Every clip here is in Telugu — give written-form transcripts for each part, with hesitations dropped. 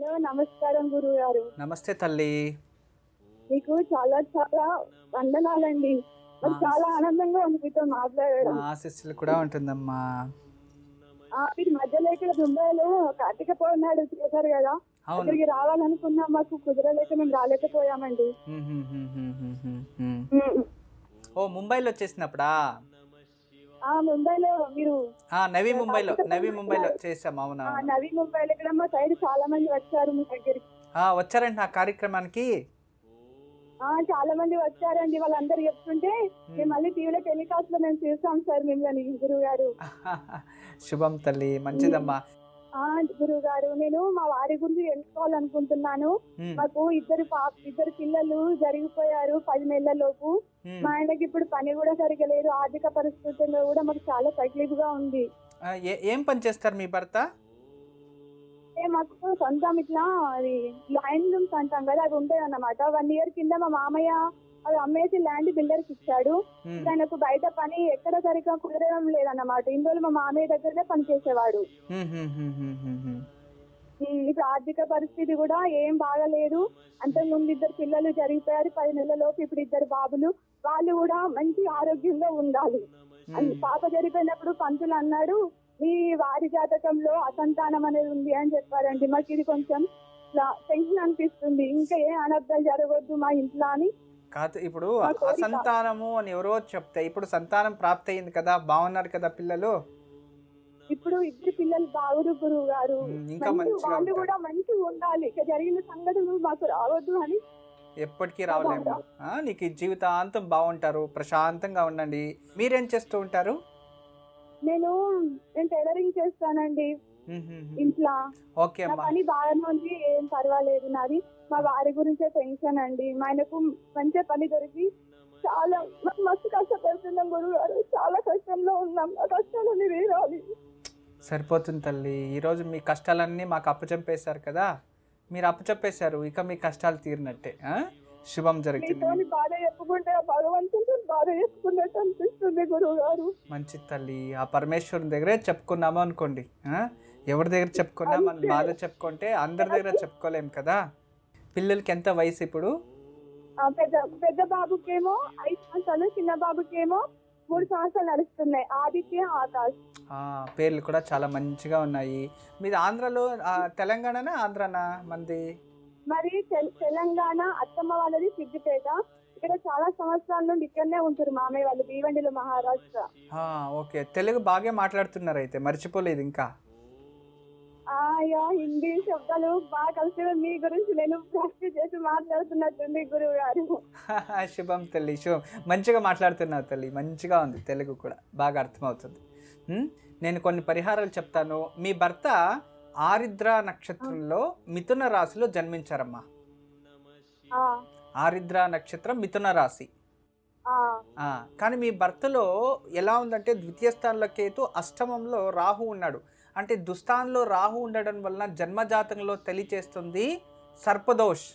హలో, నమస్కారం గురువు గారు. నమస్తే తల్లి. మీకు చాలా చాలా వందనాలండి. నాకు చాలా ఆనందంగా ఉంది మీతో మాట్లాడడం. మా ఆశీస్సులు కూడా ఉంటుందమ్మా. మీరు మధ్యలో ఇక్కడ ముంబైలో కార్తీక పౌర్ణాడు చేశారు కదా, అవును. అక్కడికి రావాలనుకున్నాం, మాకు కుదరలేక మేము రాలేకపోయామండి. ఓ ముంబైలో వచ్చేసినప్పుడా? ముంబైలో మీరు నవీ ముంబైలో చేసాం. అవునా? నవీ ముంబైలో ఇక్కడ మా సైడ్ చాలా మంది వచ్చారు మీ దగ్గరికి. వచ్చారండి ఆ కార్యక్రమానికి. చాలా మంది వచ్చారండి. వాళ్ళందరూ చెప్తుంటే మేము మళ్ళీ టీవీలో టెలికాస్ట్ లో మేము చూస్తాం సార్ మిమ్మల్ని గురువు గారు. శుభం తల్లి, మంచిదమ్మా. గురువు గారు, నేను మా వారి గురించి తెలుసుకోవాలనుకుంటున్నాను. మాకు ఇద్దరు పిల్లలు జరిగిపోయారు 10 నెలల లోపు. మా ఆయనకి ఇప్పుడు పని కూడా సరిగా లేదు. ఆర్థిక పరిస్థితుల్లో కూడా మాకు చాలా తక్లీఫ్ గా ఉంది. ఏం పని చేస్తారు మీ భర్త? మాకు సొంతం ఇట్లా అది ల్యాండ్ రూమ్స్ అంటాం కదా, అది ఉంటాయి అన్నమాట. 1 year కింద మా మామయ్య అది అమ్మేసి ల్యాండ్ బిల్డర్ కి ఇచ్చాడు. ఆయనకు బయట పని ఎక్కడ సరిగ్గా కుదరడం లేదన్నమాట. ఇన్ని రోజులు మా మామయ్య దగ్గరనే పని చేసేవాడు. ఇప్పుడు ఆర్థిక పరిస్థితి కూడా ఏం బాగలేదు. అంతకుముందు 2 పిల్లలు జరిగిపోయారు 10 నెలల లోపు. ఇప్పుడు 2 బాబులు. వాళ్ళు కూడా మంచి ఆరోగ్యంగా ఉండాలి. పాప జరిగిపోయినప్పుడు పంతులు అన్నాడు, మీ వారి జాతకంలో అసంతానం అనేది ఉంది అని చెప్పారండి. మాకు ఇది కొంచెం టెన్షన్ అనిపిస్తుంది. ఇంకా ఏ అనర్థాలు జరగవద్దు మా ఇంట్లో అని. కాదు, ఇప్పుడు అసంతానము అని ఎవరో చెప్తే ఇప్పుడు సంతానం ప్రాప్తి అయింది కదా, బాగున్నారు కదా పిల్లలు. ఇప్పుడు 2 పిల్లలు బాగురు గురువు గారు. వాళ్ళు కూడా మంచిగా ఉండాలి. ఇక జరిగిన సంఘటనలు మాకు రావద్దు అని. ఎప్పటికీ రావలేము. నీకు జీవితాంతం బాగుంటారు, ప్రశాంతంగా ఉండండి. మీరేం చేస్తూ ఉంటారు? నేను టైలరింగ్ చేస్తానండి ఇంట్లో. పని బాగా ఉంది, ఏం పర్వాలేదు నాది. మా వారి గురించే టెన్షన్ అండి. మా ఆయనకు మంచి పని దొరికి చాలా మస్తు కష్టపడుతున్నాం గురువు గారు. చాలా కష్టంలో ఉన్నాం. ఆ కష్టాలన్నీ వేరాలి. సరిపోతుంది తల్లి. ఈరోజు మీ కష్టాలన్నీ మాకు అప్పచెప్పేశారు కదా, మీరు అప్పచెప్పేశారు. ఇక మీ కష్టాలు తీరినట్టే. శుభం జరిగింది. బాధ చెప్పుకుంటే భగవంతుడు బాధ చెప్పుకున్నట్టు అనిపిస్తుంది గురువు గారు. మంచి తల్లి, ఆ పరమేశ్వరుని దగ్గరే చెప్పుకున్నాము అనుకోండి. ఎవరి దగ్గర చెప్పుకున్నా మన బాధ చెప్పుకుంటే అందరి దగ్గర చెప్పుకోలేం కదా. పిల్లలకి ఎంత వయసు ఇప్పుడు? పెద్ద బాబుకేమో 5 సంవత్సరాలు, చిన్న బాబుకేమో 3 సంవత్సరాలు నడుస్తున్నాయి. ఆదిత్య, ఆకాష్. పేర్లు కూడా చాలా మంచిగా ఉన్నాయి. మీది ఆంధ్రలో తెలంగాణనా ఆంధ్రానా? మంది మరి తెలంగాణ. అత్తమ్మ వాళ్ళది సిద్దిపేట. ఇక్కడ చాలా సంవత్సరాల నుండి ఇక్కడనే ఉంటారు మామయ్య వాళ్ళు, భీవండిలో, మహారాష్ట్ర. ఓకే, తెలుగు బాగా మాట్లాడుతున్నారు అయితే, మర్చిపోలేదు ఇంకా. హిందీ శబ్దాలు బాగా కలిసి మీ గురించి నేను ప్రాక్టీస్ చేసి మాట్లాడుతున్నట్టుంది గురువు గారు. శుభం తల్లి, శుభం. మంచిగా మాట్లాడుతున్నావు తల్లి, మంచిగా ఉంది. తెలుగు కూడా బాగా అర్థమవుతుంది. నేను కొన్ని పరిహారాలు చెప్తాను. మీ భర్త ఆరిద్ర నక్షత్రంలో మిథున రాశిలో జన్మించారమ్మా. ఆరిద్ర నక్షత్రం మిథున రాశి. కానీ మీ భర్తలో ఎలా ఉందంటే, ద్వితీయ స్థానంలో కేతు, అష్టమంలో రాహు ఉన్నాడు. అంటే దుస్థానంలో రాహు ఉండడం వలన జన్మజాతంలో తెలియచేస్తుంది సర్పదోష్.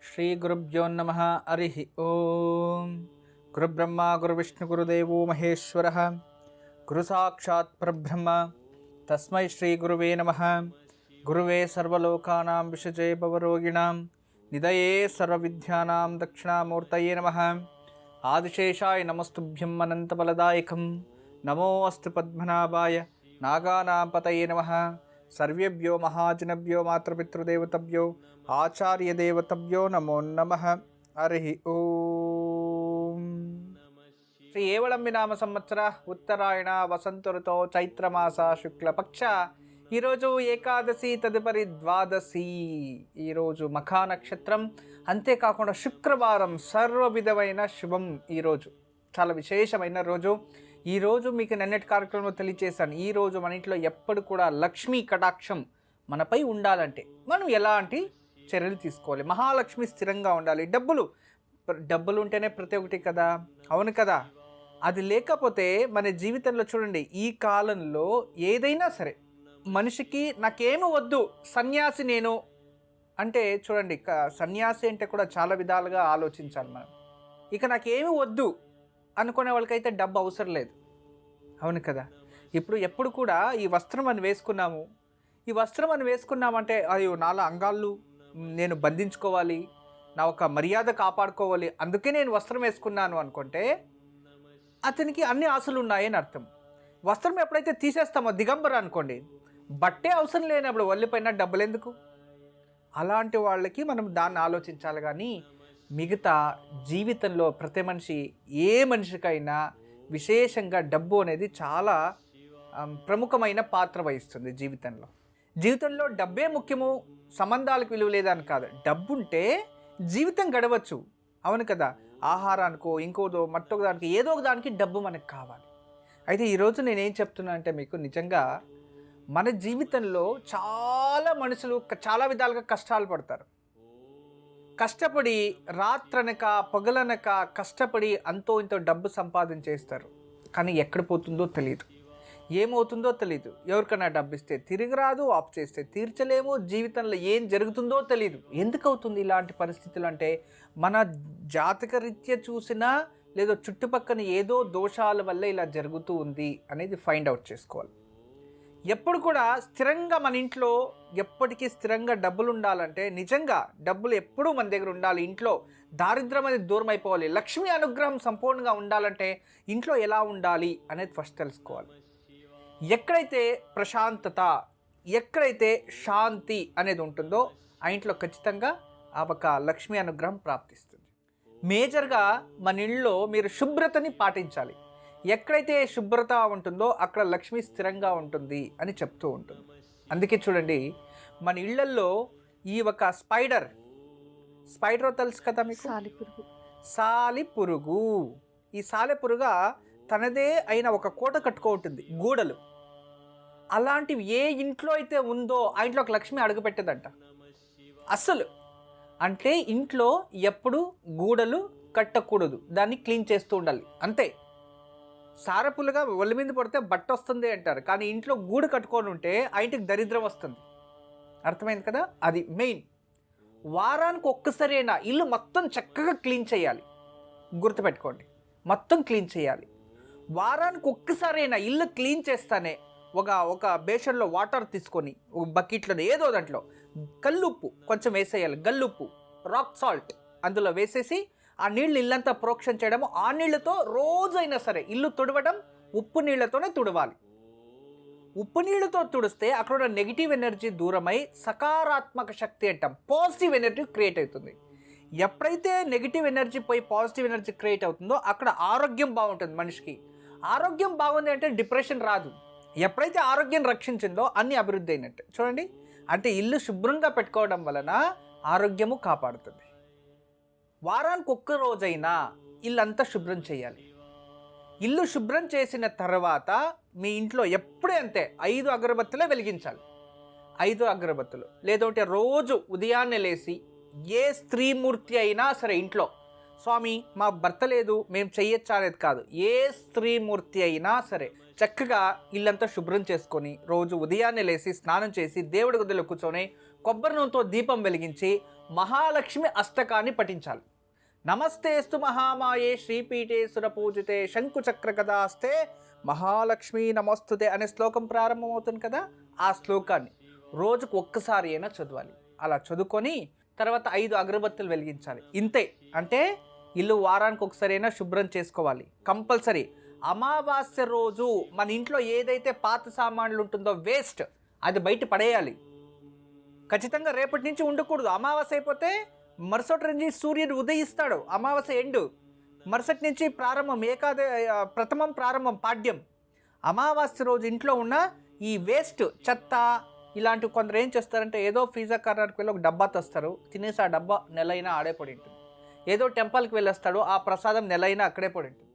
శ్రీ గురుభ్యో నమః. హరి ఓం. గురు బ్రహ్మ గురు విష్ణు గురుదేవో మహేశ్వర, గురు సాక్షాత్ పరబ్రహ్మ, తస్మై శ్రీ గురువే నమః. గురువే సర్వలోకానాం విషజే భవరోగిణాం నిదయే సర్వవిద్యానాం దక్షిణామూర్తయే నమః. ఆదిశేషాయ నమస్తుభ్యం అనంతబలదాయకం. నమో అస్తు పద్మనాభాయ నాగానాం పతయే నమః. సర్వేభ్యో మహాజనభ్యో మాతృపితృదేవతభ్యో ఆచార్యదేవతభ్యో నమో నమః. హరి ఓం. శ్రీ ఏవళంబి నామ సంవత్సర ఉత్తరాయణ వసంత ఋతో చైత్రమాస శుక్లపక్ష. ఈరోజు ఏకాదశి, తదుపరి ద్వాదశి. ఈరోజు మఖా నక్షత్రం. అంతేకాకుండా శుక్రవారం, సర్వ విధమైన శుభం. ఈరోజు చాలా విశేషమైన రోజు. ఈరోజు మీకు నిన్నటి కార్యక్రమంలో తెలియజేశాను. ఈరోజు మన ఇంట్లో ఎప్పుడు కూడా లక్ష్మీ కటాక్షం మనపై ఉండాలంటే మనం ఎలాంటి చర్యలు తీసుకోవాలి? మహాలక్ష్మి స్థిరంగా ఉండాలి. డబ్బులు ఉంటేనే ప్రతి ఒక్కటి కదా, అవును కదా. అది లేకపోతే మన జీవితంలో చూడండి, ఈ కాలంలో ఏదైనా సరే మనిషికి నాకేమి వద్దు, సన్యాసి నేను అంటే చూడండి, సన్యాసి అంటే కూడా చాలా విధాలుగా ఆలోచించాలి మనం. ఇక నాకేమి వద్దు అనుకునే వాళ్ళకైతే డబ్బు అవసరం లేదు, అవును కదా. ఎప్పుడు కూడా ఈ వస్త్రం మనం వేసుకున్నాము, ఈ వస్త్రం మనం వేసుకున్నామంటే అయ్యో నాలో అంగాళ్ళు నేను బంధించుకోవాలి, నా ఒక మర్యాద కాపాడుకోవాలి, అందుకే నేను వస్త్రం వేసుకున్నాను అనుకుంటే అతనికి అన్ని ఆశలు ఉన్నాయని అర్థం. వస్త్రం ఎప్పుడైతే తీసేస్తామో దిగంబర అనుకోండి, బట్టే అవసరం లేనప్పుడు ఒళ్ళిపోయిన డబ్బులు ఎందుకు? అలాంటి వాళ్ళకి మనం దాన్ని ఆలోచించాలి. కానీ మిగతా జీవితంలో ప్రతి మనిషి, ఏ మనిషికైనా విశేషంగా డబ్బు అనేది చాలా ప్రముఖమైన పాత్ర వహిస్తుంది జీవితంలో డబ్బే ముఖ్యము, సంబంధాలకు విలువ లేదని కాదు. డబ్బు ఉంటే జీవితం గడవచ్చు, అవును కదా. ఆహారానికో ఇంకోదో మట్టొక దానికి ఏదో ఒక దానికి డబ్బు మనకు కావాలి. అయితే ఈరోజు నేనేం చెప్తున్నా అంటే మీకు నిజంగా మన జీవితంలో చాలా మనుషులు చాలా విధాలుగా కష్టాలు పడతారు. కష్టపడి రాత్రనక పగలనక కష్టపడి అంతో ఇంతో డబ్బు సంపాదించేస్తారు. కానీ ఎక్కడ పోతుందో తెలియదు, ఏమవుతుందో తెలియదు. ఎవరికైనా డబ్బు ఇస్తే తిరిగి రాదు, ఆఫ్ చేస్తే తీర్చలేము, జీవితంలో ఏం జరుగుతుందో తెలియదు. ఎందుకు అవుతుంది ఇలాంటి పరిస్థితులు అంటే మన జాతక రీత్యా చూసినా లేదో చుట్టుపక్కల ఏదో దోషాల వల్ల ఇలా జరుగుతూ ఉంది అనేది ఫైండ్ అవుట్ చేసుకోవాలి. ఎప్పుడు కూడా స్థిరంగా మన ఇంట్లో ఎప్పటికీ స్థిరంగా డబ్బులు ఉండాలంటే నిజంగా డబ్బులు ఎప్పుడూ మన దగ్గర ఉండాలి. ఇంట్లో దారిద్ర్యం అనేది దూరం అయిపోవాలి. లక్ష్మీ అనుగ్రహం సంపూర్ణంగా ఉండాలంటే ఇంట్లో ఎలా ఉండాలి అనేది ఫస్ట్ తెలుసుకోవాలి. ఎక్కడైతే ప్రశాంతత, ఎక్కడైతే శాంతి అనేది ఉంటుందో ఆ ఇంట్లో ఖచ్చితంగా ఆ ఒక లక్ష్మీ అనుగ్రహం ప్రాప్తిస్తుంది. మేజర్గా మన ఇళ్ళలో మీరు శుభ్రతని పాటించాలి. ఎక్కడైతే శుభ్రత ఉంటుందో అక్కడ లక్ష్మి స్థిరంగా ఉంటుంది అని చెప్తూ ఉంటుంది. అందుకే చూడండి మన ఇళ్లల్లో ఈ ఒక స్పైడర్ తెలుసు కదా మీకు, సాలిపురుగు. ఈ సాలెపురుగా తనదే అయిన ఒక కోట కట్టుకో ఉంటుంది, గూడలు. అలాంటివి ఏ ఇంట్లో అయితే ఉందో ఆ ఇంట్లో ఒక లక్ష్మి అడుగుపెట్టదంట అస్సలు. అంటే ఇంట్లో ఎప్పుడు గూడలు కట్టకూడదు, దాన్ని క్లీన్ చేస్తూ ఉండాలి అంతే. సారపులుగా ఒళ్ళ మీద పడితే బట్ట వస్తుంది అంటారు, కానీ ఇంట్లో గూడు కట్టుకొని ఉంటే ఆ ఇంటికి దరిద్రం వస్తుంది. అర్థమైంది కదా, అది మెయిన్. వారానికి ఒక్కసారైనా ఇల్లు మొత్తం చక్కగా క్లీన్ చేయాలి, గుర్తుపెట్టుకోండి, మొత్తం క్లీన్ చేయాలి. వారానికి ఒక్కసారైనా ఇల్లు క్లీన్ చేస్తానే ఒక బేషన్లో వాటర్ తీసుకొని ఒక బకెట్లో ఏదో దాంట్లో కల్లుప్పు కొంచెం వేసేయాలి, గల్లుప్పు, రాక్ సాల్ట్ అందులో వేసేసి ఆ నీళ్ళు ఇల్లంతా ప్రోక్షణ చేయడము. ఆ నీళ్ళతో రోజైనా సరే ఇల్లు తుడవడం ఉప్పు నీళ్ళతోనే తుడవాలి. ఉప్పు నీళ్ళతో తుడిస్తే అక్కడ నెగిటివ్ ఎనర్జీ దూరమై సకారాత్మక శక్తి అంటాం, పాజిటివ్ ఎనర్జీ క్రియేట్ అవుతుంది. ఎప్పుడైతే నెగిటివ్ ఎనర్జీ పోయి పాజిటివ్ ఎనర్జీ క్రియేట్ అవుతుందో అక్కడ ఆరోగ్యం బాగుంటుంది మనిషికి. ఆరోగ్యం బాగుంది అంటే డిప్రెషన్ రాదు. ఎప్పుడైతే ఆరోగ్యం రక్షించిందో అన్ని అభివృద్ధి అయినట్టు. చూడండి, అంటే ఇల్లు శుభ్రంగా పెట్టుకోవడం వలన ఆరోగ్యము కాపాడుతుంది. వారానికి ఒక్క రోజైనా ఇల్లంతా శుభ్రం చేయాలి. ఇల్లు శుభ్రం చేసిన తర్వాత మీ ఇంట్లో ఎప్పుడే అంతే 5 అగరబత్తులే వెలిగించాలి. 5 అగరబత్తులు. లేదంటే రోజు ఉదయాన్నే లేచి ఏ స్త్రీమూర్తి అయినా సరే ఇంట్లో, స్వామి మా భర్త లేదు మేము చెయ్యొచ్చా అనేది కాదు, ఏ స్త్రీమూర్తి అయినా సరే చక్కగా ఇల్లంతా శుభ్రం చేసుకొని రోజు ఉదయాన్నే లేచి స్నానం చేసి దేవుడి గదిలో కూర్చొని కొబ్బరి నూనెతో దీపం వెలిగించి మహాలక్ష్మి అష్టకాన్ని పఠించాలి. నమస్తేస్తు మహామాయే శ్రీపీఠే సురపూజితే శంకుచక్ర గదాస్తే మహాలక్ష్మి నమస్తుతే అనే శ్లోకం ప్రారంభమవుతుంది కదా, ఆ శ్లోకాన్ని రోజుకు ఒక్కసారి అయినా చదవాలి. అలా చదువుకొని తర్వాత 5 అగరబత్తులు వెలిగించాలి. ఇంతే. అంటే ఇల్లు వారానికి ఒకసారైనా శుభ్రం చేసుకోవాలి కంపల్సరీ. అమావాస్య రోజు మన ఇంట్లో ఏదైతే పాత సామాన్లు ఉంటుందో వేస్ట్ అది బయట పడేయాలి ఖచ్చితంగా. రేపటి నుంచి ఉండకూడదు. అమావాస్య అయిపోతే మరుసటి నుంచి సూర్యుడు ఉదయిస్తాడు, అమావాస్య ఎండు, మరుసటి నుంచి ప్రారంభం, ప్రథమం ప్రారంభం పాడ్యం. అమావాస్య రోజు ఇంట్లో ఉన్న ఈ వేస్ట్ చెత్త ఇలాంటివి కొందరు ఏం చేస్తారంటే ఏదో పిజ్జా కార్నర్కి వెళ్ళి ఒక డబ్బా తెస్తారు, తినేసి ఆ డబ్బా నెలైనా ఆడే పడి ఉంటుంది. ఏదో టెంపుల్కి వెళ్ళొస్తాడు, ఆ ప్రసాదం నెలైనా అక్కడే పడి ఉంటుంది.